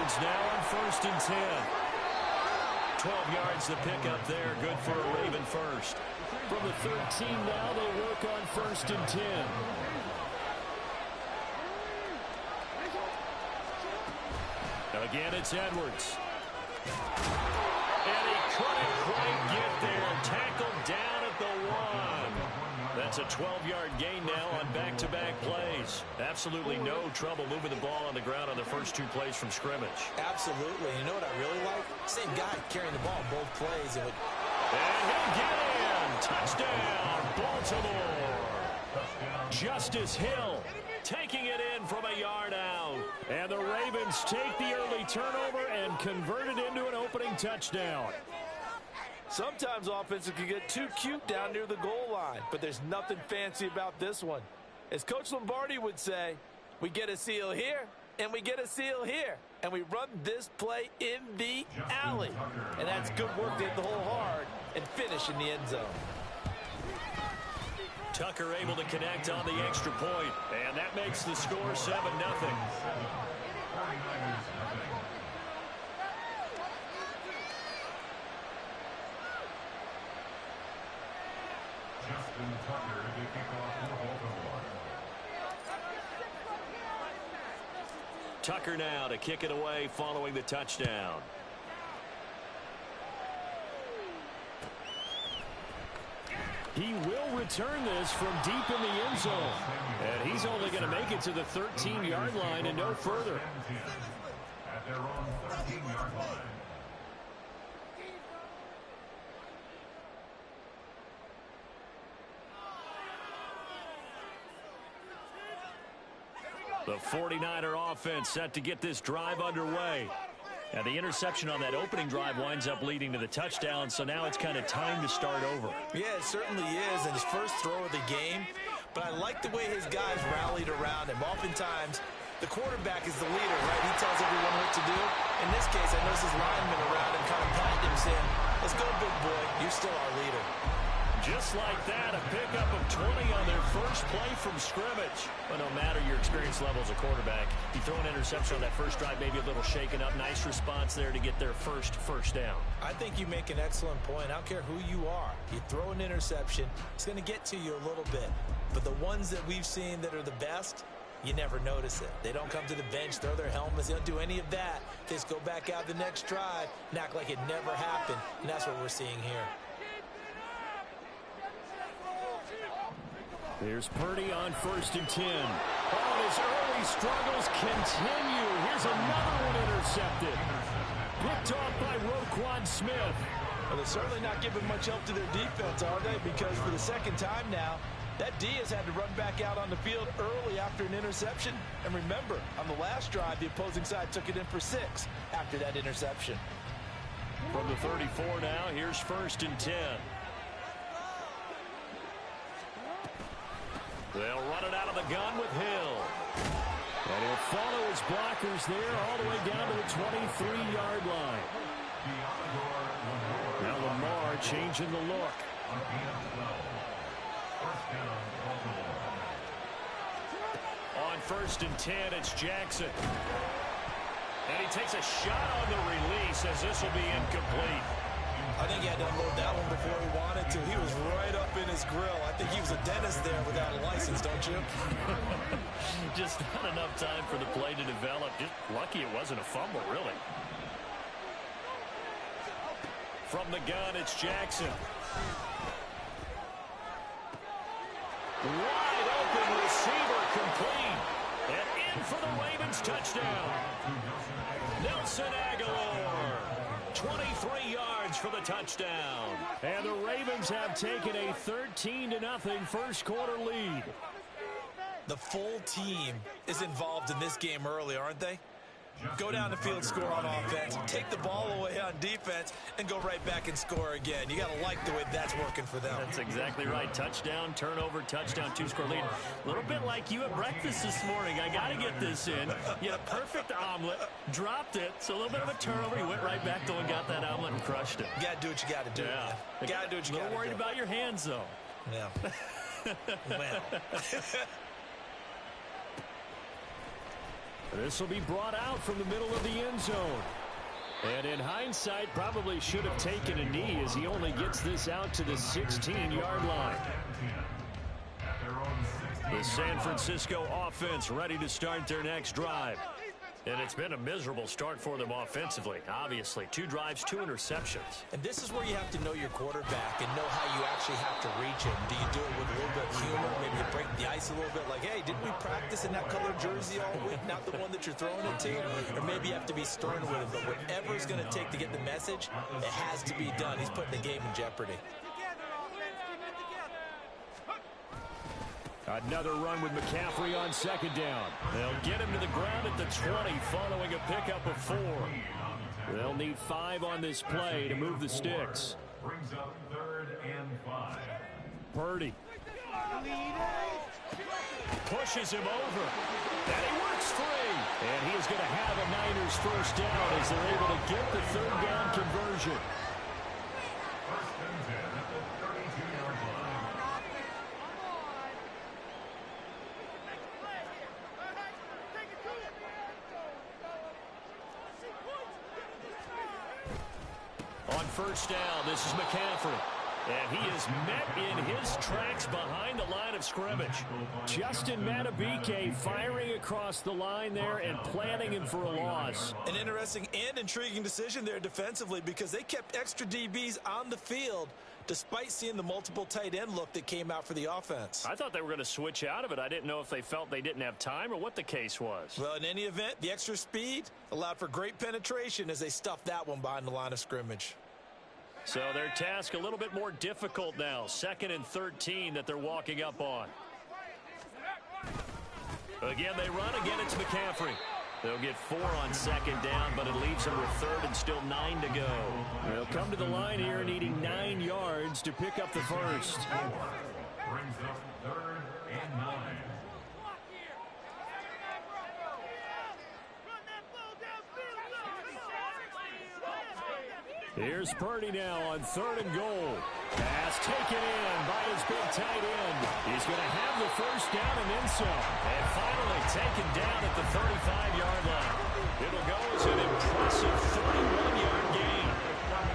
Ravens now on 1st and 10. 12 yards to pick up there. Good for a Raven first. From the 13 now, they work on 1st and 10. Again, it's Edwards. And he couldn't quite get there. Tackled down at the 1. That's a 12-yard gain now on back-to-back plays. Absolutely no trouble moving the ball on the ground on the first 2 plays from scrimmage. Absolutely. You know what I really like? Same guy carrying the ball both plays. And he'll get in. Touchdown, Baltimore. Justice Hill taking it in from a yard out. And the Ravens take the early turnover and convert it into an opening touchdown. Sometimes offenses can get too cute down near the goal line, but there's nothing fancy about this one. As Coach Lombardi would say, we get a seal here, and we get a seal here, and we run this play in the alley. And that's good work to hit the hole hard and finish in the end zone. Tucker able to connect on the extra point, and that makes the score 7-0. Tucker now to kick it away following the touchdown. He will return this from deep in the end zone. And he's only going to make it to the 13-yard line and no further. At their own 13-yard line. The 49er offense set to get this drive underway. And the interception on that opening drive winds up leading to the touchdown, so now it's kind of time to start over. Yeah, it certainly is, and his first throw of the game. But I like the way his guys rallied around him. Oftentimes, the quarterback is the leader, right? He tells everyone what to do. In this case, I noticed his linemen around him kind of patting him, saying, let's go, big boy. You're still our leader. Just like that, a pickup of 20 on their first play from scrimmage. But no matter your experience level as a quarterback, you throw an interception on that first drive, maybe a little shaken up. Nice response there to get their first down. I think you make an excellent point. I don't care who you are. You throw an interception, it's going to get to you a little bit. But the ones that we've seen that are the best, you never notice it. They don't come to the bench, throw their helmets. They don't do any of that. They just go back out the next drive and act like it never happened. And that's what we're seeing here. There's Purdy on 1st and 10. Oh, his early struggles continue. Here's another one intercepted. Picked off by Roquan Smith. Well, they're certainly not giving much help to their defense, are they? Because for the second time now, that D has had to run back out on the field early after an interception. And remember, on the last drive, the opposing side took it in for 6 after that interception. From the 34 now, here's 1st and 10. They'll run it out of the gun with Hill. And he'll follow his blockers there all the way down to the 23-yard line. Now Lamar changing the look. On 1st and 10, it's Jackson. And he takes a shot on the release as this will be incomplete. I think he had to unload that one before he wanted to. He was right up in his grill. I think he was a dentist there without a license, don't you? Just not enough time for the play to develop. Just lucky it wasn't a fumble, really. From the gun, it's Jackson. Wide open receiver complete. And in for the Ravens touchdown. Nelson Aguilar. 23 yards for the touchdown. And the Ravens have taken a 13-0 first quarter lead. The full team is involved in this game early, aren't they? Go down the field, score on offense, take the ball away on defense, and go right back and score again. You got to like the way that's working for them. That's exactly right. Touchdown, turnover, touchdown, 2-score lead. A little bit like you at breakfast this morning. I got to get this in. You had a perfect omelet, dropped it, so a little bit of a turnover. You went right back, though, and got that omelet and crushed it. You got to do what you got to do. Yeah. You got to do what you got to do. A little worried about your hands, though. Yeah. Man. This will be brought out from the middle of the end zone. And in hindsight, probably should have taken a knee as he only gets this out to the 16-yard line. The San Francisco offense ready to start their next drive. And it's been a miserable start for them offensively. Obviously, 2 drives, 2 interceptions. And this is where you have to know your quarterback and know how you actually have to reach him. Do you do it with a little bit of humor? Maybe you break the ice a little bit like, hey, didn't we practice in that colored jersey all week? Not the one that you're throwing it to? Or maybe you have to be stern with him. But whatever it's going to take to get the message, it has to be done. He's putting the game in jeopardy. Another run with McCaffrey on second down. They'll get him to the ground at the 20 following a pickup of 4. They'll need 5 on this play to move the sticks. Brings up 3rd and 5. Purdy. Pushes him over. And he works free. And he is going to have a Niners first down as they're able to get the 3rd down conversion. First and 10 at the 32-yard line. On first down, this is McCaffrey. And he is met in his tracks behind the line of scrimmage. Justin Madubuike firing across the line there and planning him for a loss. An interesting and intriguing decision there defensively because they kept extra DBs on the field despite seeing the multiple tight end look that came out for the offense. I thought they were going to switch out of it. I didn't know if they felt they didn't have time or what the case was. Well, in any event, the extra speed allowed for great penetration as they stuffed that one behind the line of scrimmage. So their task a little bit more difficult now. 2nd and 13 that they're walking up on. Again, they run. Again, it's McCaffrey. They'll get 4 on second down, but it leaves them with 3rd and still 9 to go. They'll come to the line here needing 9 yards to pick up the first. Brings up 3rd and 9. Here's Purdy now on 3rd and goal. Pass taken in by his big tight end. He's going to have the first down and then some. And finally taken down at the 35-yard line. It'll go as an impressive 31-yard gain.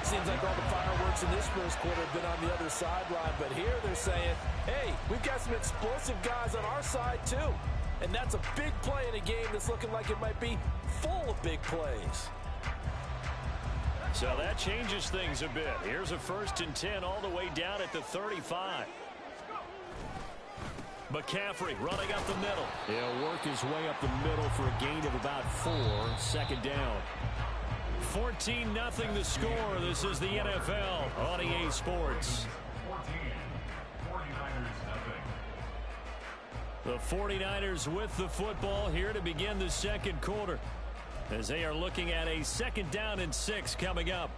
Seems like all the fireworks in this first quarter have been on the other sideline, but here they're saying, hey, we've got some explosive guys on our side too. And that's a big play in a game that's looking like it might be full of big plays. So that changes things a bit. Here's a 1st and 10 all the way down at the 35. McCaffrey running up the middle. He'll work his way up the middle for a gain of about 4. 2nd down. 14-0 the score. This is the NFL on EA Sports. 14. 49ers nothing. The 49ers with the football here to begin the second quarter, as they are looking at a 2nd down and 6 coming up.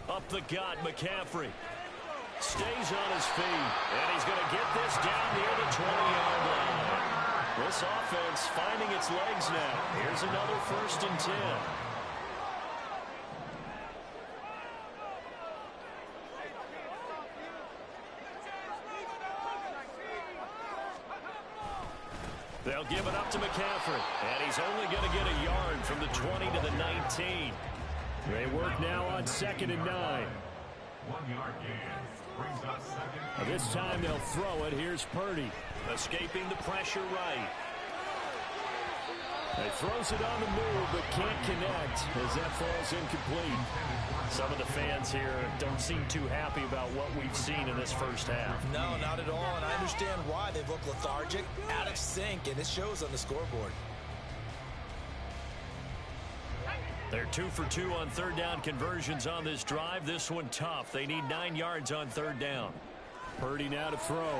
Up the gut, McCaffrey. Stays on his feet, and he's going to get this down near the 20-yard line. This offense finding its legs now. Here's another 1st and 10. They'll give it up to McCaffrey, and he's only going to get a yard from the 20 to the 19. They work now on 2nd and 9. 1-yard gain. Brings up 2nd. This time they'll throw it. Here's Purdy, escaping the pressure right. He throws it on the move, but can't connect as that falls incomplete. Some of the fans here don't seem too happy about what we've seen in this first half. No, not at all, and I understand why. They've looked lethargic, out of sync, and it shows on the scoreboard. They're 2 for 2 on 3rd down conversions on this drive. This one tough. They need 9 yards on 3rd down. Purdy now to throw.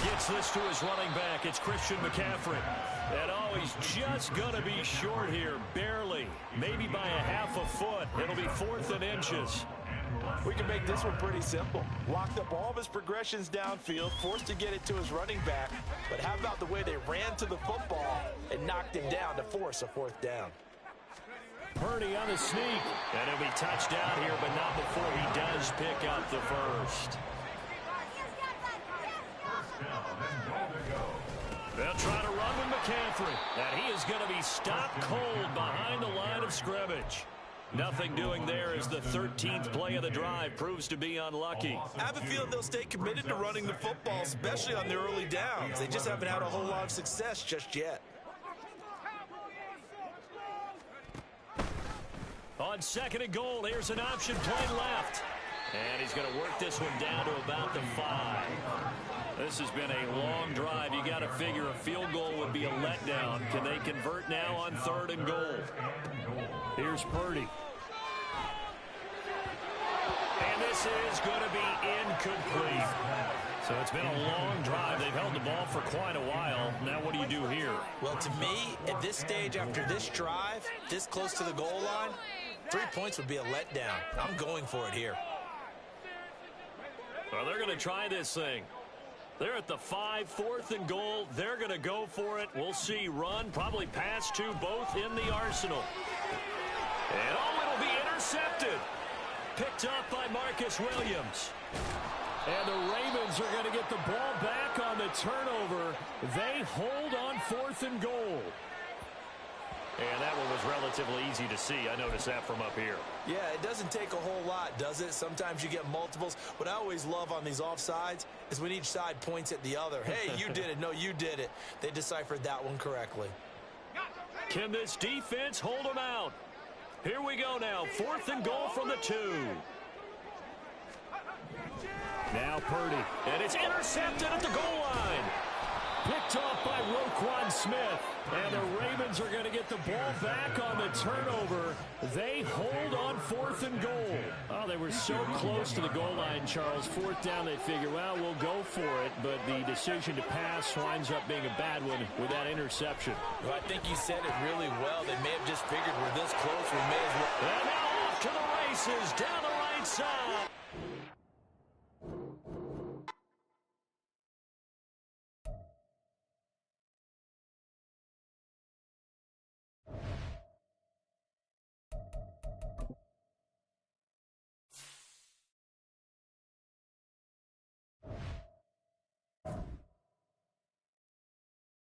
Gets this to his running back. It's Christian McCaffrey. And oh, he's just going to be short here. Barely. Maybe by a half a foot. It'll be 4th and inches. We can make this one pretty simple. Locked up all of his progressions downfield, forced to get it to his running back. But how about the way they ran to the football and knocked him down to force a 4th down? Purdy on the sneak. And he'll be touchdown here, but not before he does pick up the first. They'll try to run with McCaffrey. And he is going to be stopped cold behind the line of scrimmage. Nothing doing there as the 13th play of the drive proves to be unlucky. I have a feeling they'll stay committed to running the football, especially on the early downs. They just haven't had a whole lot of success just yet. On 2nd and goal, here's an option play left. And he's going to work this one down to about the 5. This has been a long drive. You got to figure a field goal would be a letdown. Can they convert now on 3rd and goal? Here's Purdy. And this is going to be incomplete. So it's been a long drive. They've held the ball for quite a while. Now what do you do here? Well, to me, at this stage after this drive, this close to the goal line, 3 points would be a letdown. I'm going for it here. Well, they're going to try this thing. They're at the 5, 4th and goal. They're going to go for it. We'll see. Run, probably pass to both in the arsenal. And it'll be intercepted. Picked up by Marcus Williams. And the Ravens are going to get the ball back on the turnover. They hold on 4th and goal. And that one was relatively easy to see. I noticed that from up here. Yeah, it doesn't take a whole lot, does it? Sometimes you get multiples. What I always love on these offsides is when each side points at the other. Hey, you did it. No, you did it. They deciphered that one correctly. Can this defense hold them out? Here we go now. 4th and goal from the 2. Now Purdy. And it's intercepted at the goal line. Picked off by Roquan Smith. And the Ravens are going to get the ball back on the turnover. They hold on 4th and goal. Oh, they were so close to the goal line, Charles. 4th down, they figure, well, we'll go for it. But the decision to pass winds up being a bad one with that interception. Well, I think you said it really well. They may have just figured we're this close. We may as well. And now off to the races down the right side.